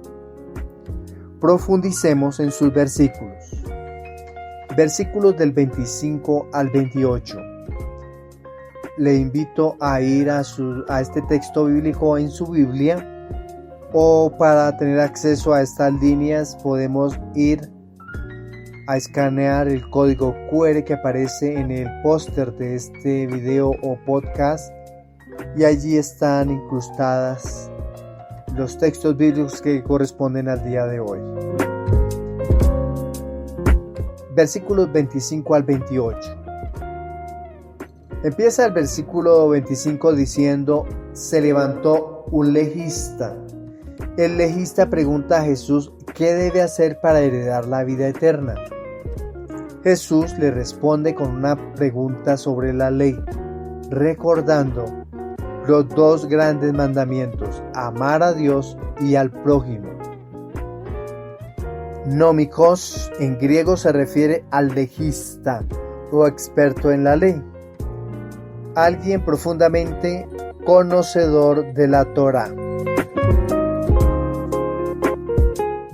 Profundicemos en sus versículos. Versículos del 25 al 28. Le invito a ir a este texto bíblico en su Biblia, o para tener acceso a estas líneas podemos ir a escanear el código QR que aparece en el póster de este video o podcast, y allí están incrustadas los textos bíblicos que corresponden al día de hoy. Versículos 25 al 28. Empieza el versículo 25 diciendo: se levantó un legista. El legista pregunta a Jesús qué debe hacer para heredar la vida eterna. Jesús le responde con una pregunta sobre la ley, recordando los dos grandes mandamientos: amar a Dios y al prójimo. Nómicos en griego se refiere al legista o experto en la ley, alguien profundamente conocedor de la Torá.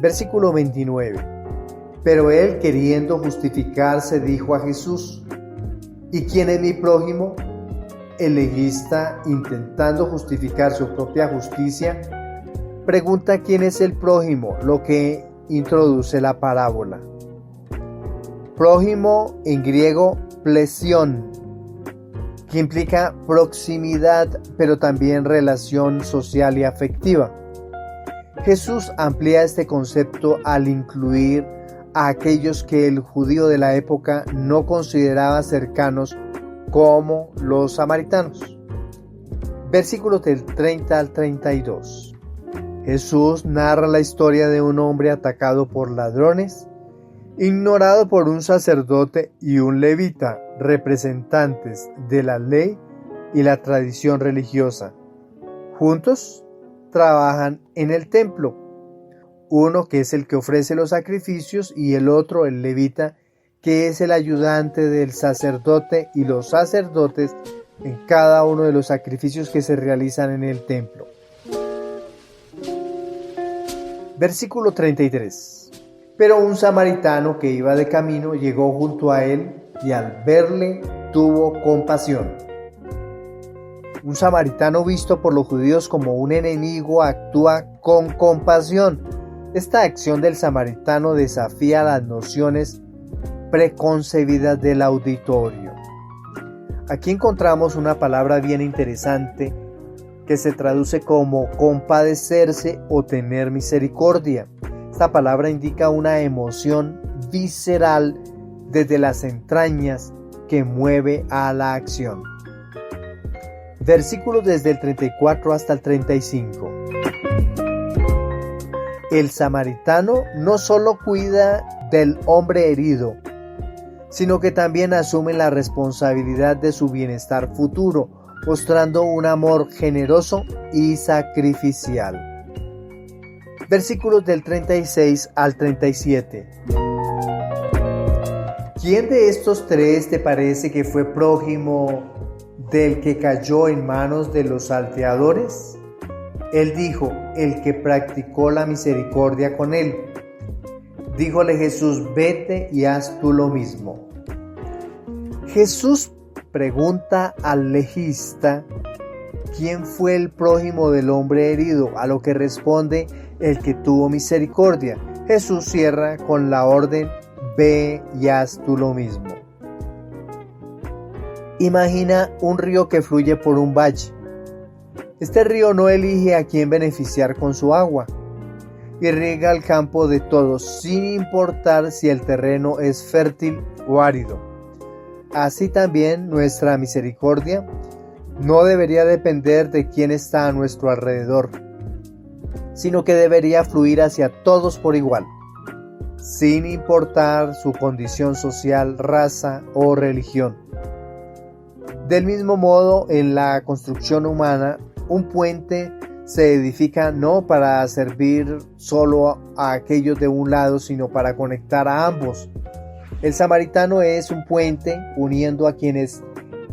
Versículo 29. Pero él, queriendo justificarse, dijo a Jesús: ¿y quién es mi prójimo? El legista, intentando justificar su propia justicia, pregunta quién es el prójimo, lo que introduce la parábola. Prójimo en griego, plesión, que implica proximidad, pero también relación social y afectiva. Jesús amplía este concepto al incluir a aquellos que el judío de la época no consideraba cercanos, como los samaritanos. Versículos del 30 al 32. Jesús narra la historia de un hombre atacado por ladrones, ignorado por un sacerdote y un levita, representantes de la ley y la tradición religiosa. Juntos trabajan en el templo, uno que es el que ofrece los sacrificios y el otro, el levita, que es el ayudante del sacerdote, y los sacerdotes en cada uno de los sacrificios que se realizan en el templo. Versículo 33. Pero un samaritano que iba de camino llegó junto a él y al verle tuvo compasión. Un samaritano visto por los judíos como un enemigo actúa con compasión. Esta acción del samaritano desafía las nociones preconcebidas del auditorio. Aquí encontramos una palabra bien interesante que se traduce como compadecerse o tener misericordia. Esta palabra indica una emoción visceral desde las entrañas que mueve a la acción. Versículos desde el 34 hasta el 35. El samaritano no solo cuida del hombre herido, sino que también asume la responsabilidad de su bienestar futuro, mostrando un amor generoso y sacrificial. Versículos del 36 al 37. ¿Quién de estos tres te parece que fue prójimo del que cayó en manos de los salteadores? Él dijo, el que practicó la misericordia con él. Díjole Jesús, vete y haz tú lo mismo. Jesús pregunta al legista, ¿quién fue el prójimo del hombre herido? A lo que responde, el que tuvo misericordia. Jesús cierra con la orden, ve y haz tú lo mismo. Imagina un río que fluye por un valle. Este río no elige a quién beneficiar con su agua. Irriga el campo de todos, sin importar si el terreno es fértil o árido. Así también nuestra misericordia no debería depender de quién está a nuestro alrededor, sino que debería fluir hacia todos por igual, sin importar su condición social, raza o religión. Del mismo modo, en la construcción humana, un puente se edifica no para servir solo a aquellos de un lado, sino para conectar a ambos. El samaritano es un puente uniendo a quienes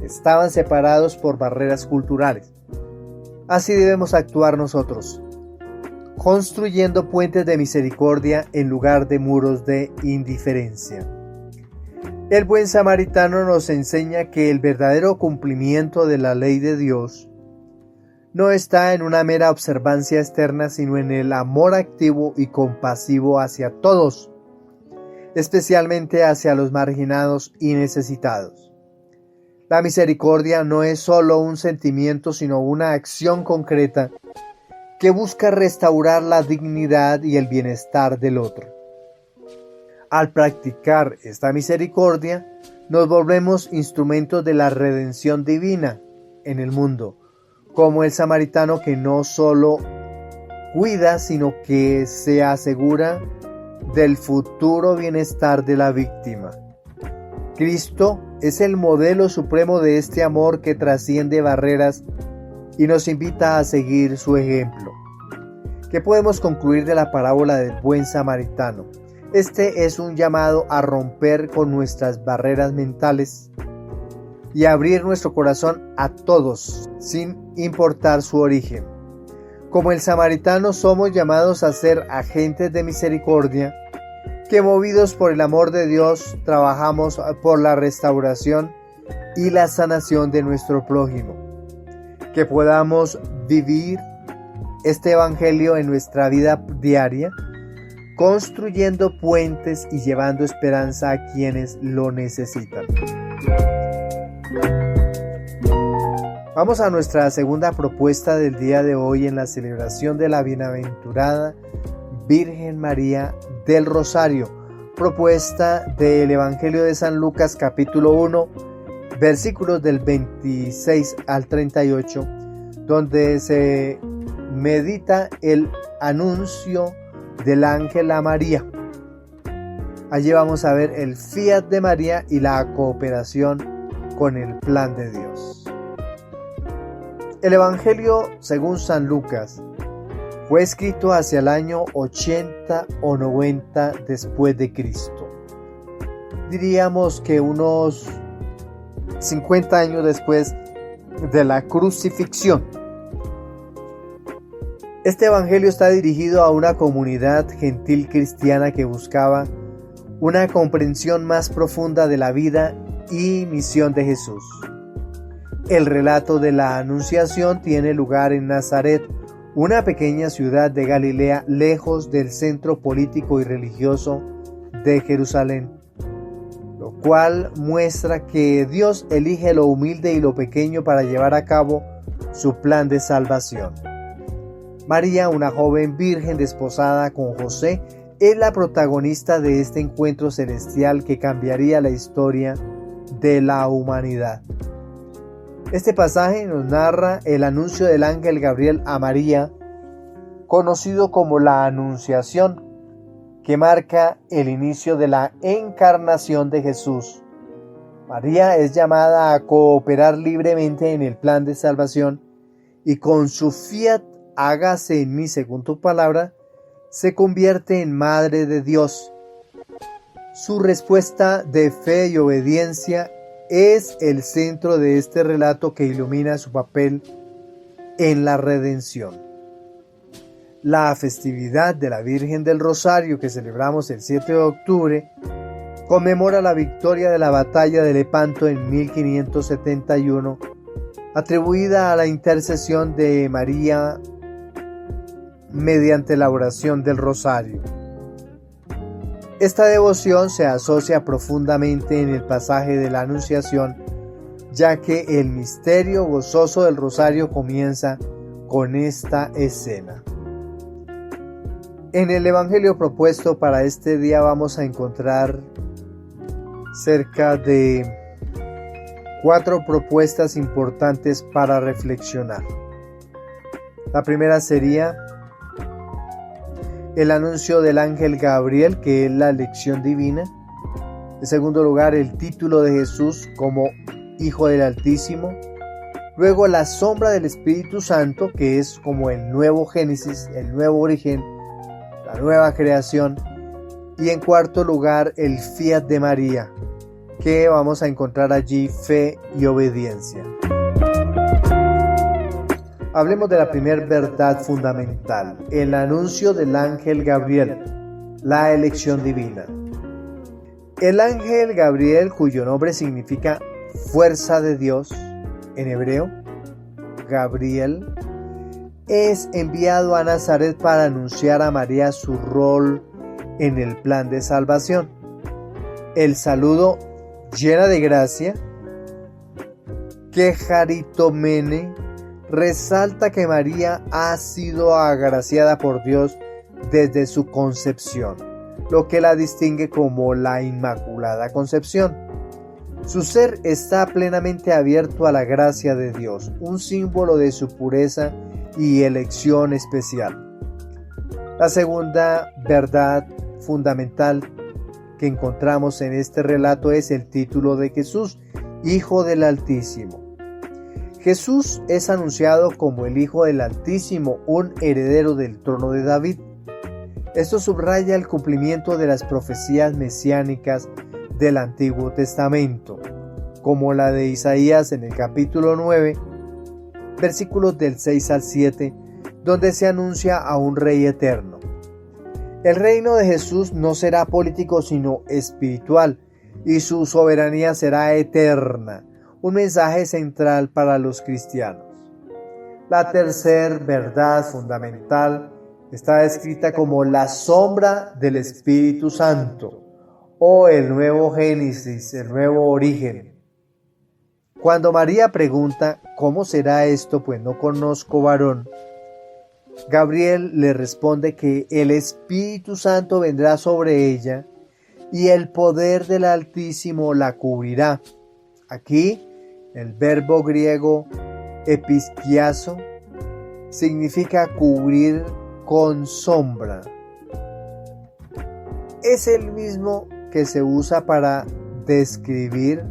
estaban separados por barreras culturales. Así debemos actuar nosotros, construyendo puentes de misericordia en lugar de muros de indiferencia. El buen samaritano nos enseña que el verdadero cumplimiento de la ley de Dios no está en una mera observancia externa, sino en el amor activo y compasivo hacia todos, especialmente hacia los marginados y necesitados. La misericordia no es solo un sentimiento, sino una acción concreta que busca restaurar la dignidad y el bienestar del otro. Al practicar esta misericordia, nos volvemos instrumentos de la redención divina en el mundo, como el samaritano que no solo cuida, sino que se asegura del futuro bienestar de la víctima. Cristo es el modelo supremo de este amor que trasciende barreras y nos invita a seguir su ejemplo. ¿Qué podemos concluir de la parábola del buen samaritano? Este es un llamado a romper con nuestras barreras mentales y abrir nuestro corazón a todos, sin importar su origen. Como el samaritano, somos llamados a ser agentes de misericordia, que movidos por el amor de Dios, trabajamos por la restauración y la sanación de nuestro prójimo. Que podamos vivir este evangelio en nuestra vida diaria, construyendo puentes y llevando esperanza a quienes lo necesitan. Vamos a nuestra segunda propuesta del día de hoy en la celebración de la bienaventurada Virgen María del Rosario, propuesta del Evangelio de San Lucas capítulo 1, versículos del 26 al 38, donde se medita el anuncio del ángel a María. Allí vamos a ver el fiat de María y la cooperación con el plan de Dios. El Evangelio según San Lucas fue escrito hacia el año 80 o 90 después de Cristo. Diríamos que unos 50 años después de la crucifixión. Este evangelio está dirigido a una comunidad gentil cristiana que buscaba una comprensión más profunda de la vida y misión de Jesús. El relato de la Anunciación tiene lugar en Nazaret, una pequeña ciudad de Galilea lejos del centro político y religioso de Jerusalén, lo cual muestra que Dios elige lo humilde y lo pequeño para llevar a cabo su plan de salvación. María, una joven virgen desposada con José, es la protagonista de este encuentro celestial que cambiaría la historia de la humanidad. Este pasaje nos narra el anuncio del ángel Gabriel a María, conocido como la Anunciación, que marca el inicio de la encarnación de Jesús. María es llamada a cooperar libremente en el plan de salvación y con su fiat hágase en mí según tu palabra, se convierte en Madre de Dios. Su respuesta de fe y obediencia es el centro de este relato que ilumina su papel en la redención. La festividad de la Virgen del Rosario que celebramos el 7 de octubre conmemora la victoria de la batalla de Lepanto en 1571, atribuida a la intercesión de María mediante la oración del Rosario. Esta devoción se asocia profundamente en el pasaje de la Anunciación, ya que el misterio gozoso del Rosario comienza con esta escena. En el Evangelio propuesto para este día vamos a encontrar cerca de 4 propuestas importantes para reflexionar. La primera sería el anuncio del ángel Gabriel, que es la elección divina. En segundo lugar, el título de Jesús como Hijo del Altísimo. Luego, la sombra del Espíritu Santo, que es como el nuevo Génesis, el nuevo origen, la nueva creación. Y en cuarto lugar, el fiat de María, que vamos a encontrar allí fe y obediencia. Hablemos de la primera verdad fundamental, el anuncio del ángel Gabriel, la elección divina. El ángel Gabriel, cuyo nombre significa fuerza de Dios en hebreo, Gabriel, es enviado a Nazaret para anunciar a María su rol en el plan de salvación. El saludo llena de gracia, que Jaritomene, resalta que María ha sido agraciada por Dios desde su concepción, lo que la distingue como la Inmaculada Concepción. Su ser está plenamente abierto a la gracia de Dios, un símbolo de su pureza y elección especial. La segunda verdad fundamental que encontramos en este relato es el título de Jesús, Hijo del Altísimo. Jesús es anunciado como el Hijo del Altísimo, un heredero del trono de David. Esto subraya el cumplimiento de las profecías mesiánicas del Antiguo Testamento, como la de Isaías en el capítulo 9, versículos del 6 al 7, donde se anuncia a un Rey eterno. El reino de Jesús no será político sino espiritual, y su soberanía será eterna, un mensaje central para los cristianos. La tercera verdad fundamental está descrita como la sombra del Espíritu Santo, o el nuevo Génesis, el nuevo origen. Cuando María pregunta, ¿cómo será esto? Pues no conozco varón. Gabriel le responde que el Espíritu Santo vendrá sobre ella y el poder del Altísimo la cubrirá. Aquí, el verbo griego episkiazo significa cubrir con sombra. Es el mismo que se usa para describir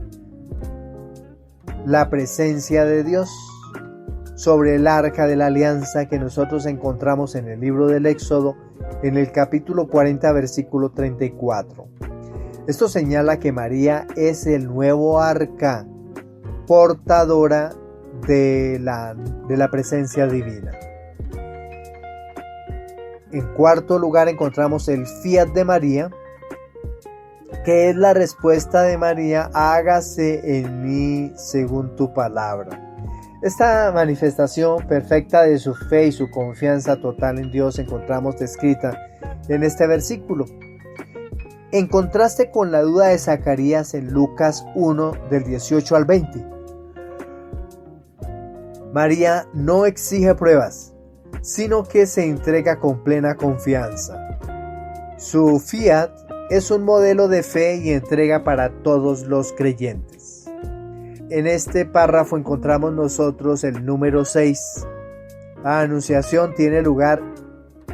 la presencia de Dios sobre el arca de la alianza que nosotros encontramos en el libro del Éxodo, en el capítulo 40, versículo 34. Esto señala que María es el nuevo arca, portadora de la presencia divina. En cuarto lugar encontramos el fiat de María, que es la respuesta de María, hágase en mí según tu palabra. Esta manifestación perfecta de su fe y su confianza total en Dios encontramos descrita en este versículo, en contraste con la duda de Zacarías en Lucas 1 del 18 al 20. María no exige pruebas, sino que se entrega con plena confianza. Su fiat es un modelo de fe y entrega para todos los creyentes. En este párrafo encontramos nosotros el número 6. La anunciación tiene lugar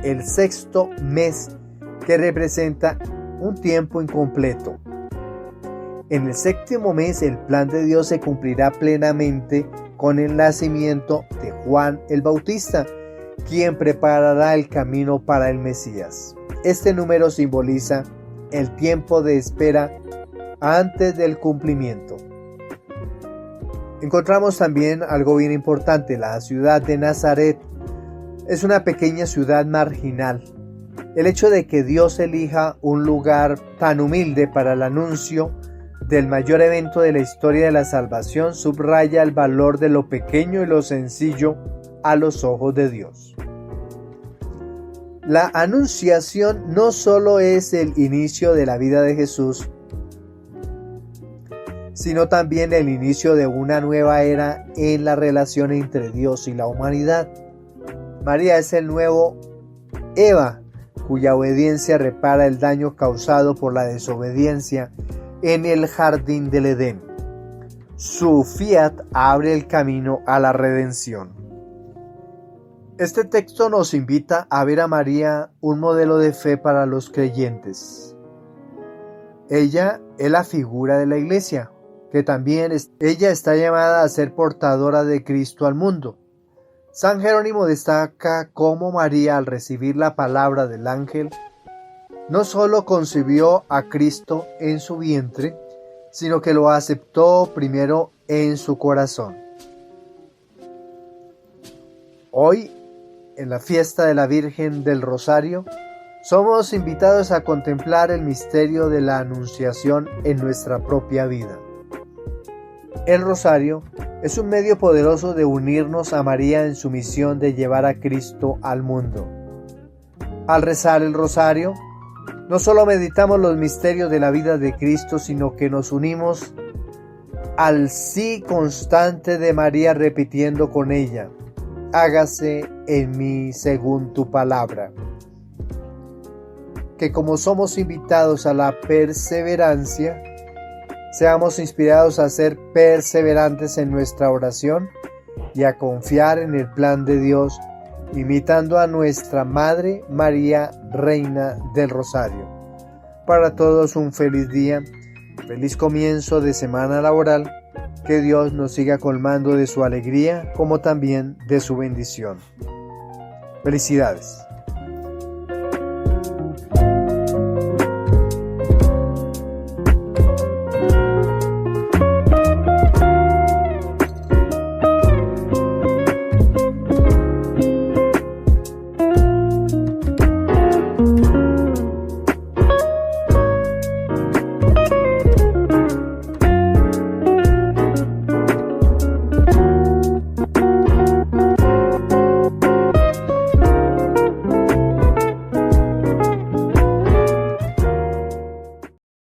el sexto mes, que representa un tiempo incompleto. En el séptimo mes el plan de Dios se cumplirá plenamente con el nacimiento de Juan el Bautista, quien preparará el camino para el Mesías. Este número simboliza el tiempo de espera antes del cumplimiento. Encontramos también algo bien importante. La ciudad de Nazaret es una pequeña ciudad marginal. El hecho de que Dios elija un lugar tan humilde para el anuncio del mayor evento de la historia de la salvación subraya el valor de lo pequeño y lo sencillo a los ojos de Dios. La anunciación no solo es el inicio de la vida de Jesús, sino también el inicio de una nueva era en la relación entre Dios y la humanidad. María es el nuevo Eva, cuya obediencia repara el daño causado por la desobediencia en el jardín del Edén. Su fiat abre el camino a la redención. Este texto nos invita a ver a María un modelo de fe para los creyentes. Ella es la figura de la iglesia, que también ella está llamada a ser portadora de Cristo al mundo. San Jerónimo destaca cómo María, al recibir la palabra del ángel, no solo concibió a Cristo en su vientre, sino que lo aceptó primero en su corazón. Hoy, en la fiesta de la Virgen del Rosario, somos invitados a contemplar el misterio de la Anunciación en nuestra propia vida. El Rosario es un medio poderoso de unirnos a María en su misión de llevar a Cristo al mundo. Al rezar el Rosario, no solo meditamos los misterios de la vida de Cristo, sino que nos unimos al sí constante de María, repitiendo con ella: hágase en mí según tu palabra. Que como somos invitados a la perseverancia, seamos inspirados a ser perseverantes en nuestra oración y a confiar en el plan de Dios, imitando a nuestra Madre María, Reina del Rosario. Para todos un feliz día, feliz comienzo de semana laboral, que Dios nos siga colmando de su alegría como también de su bendición. Felicidades.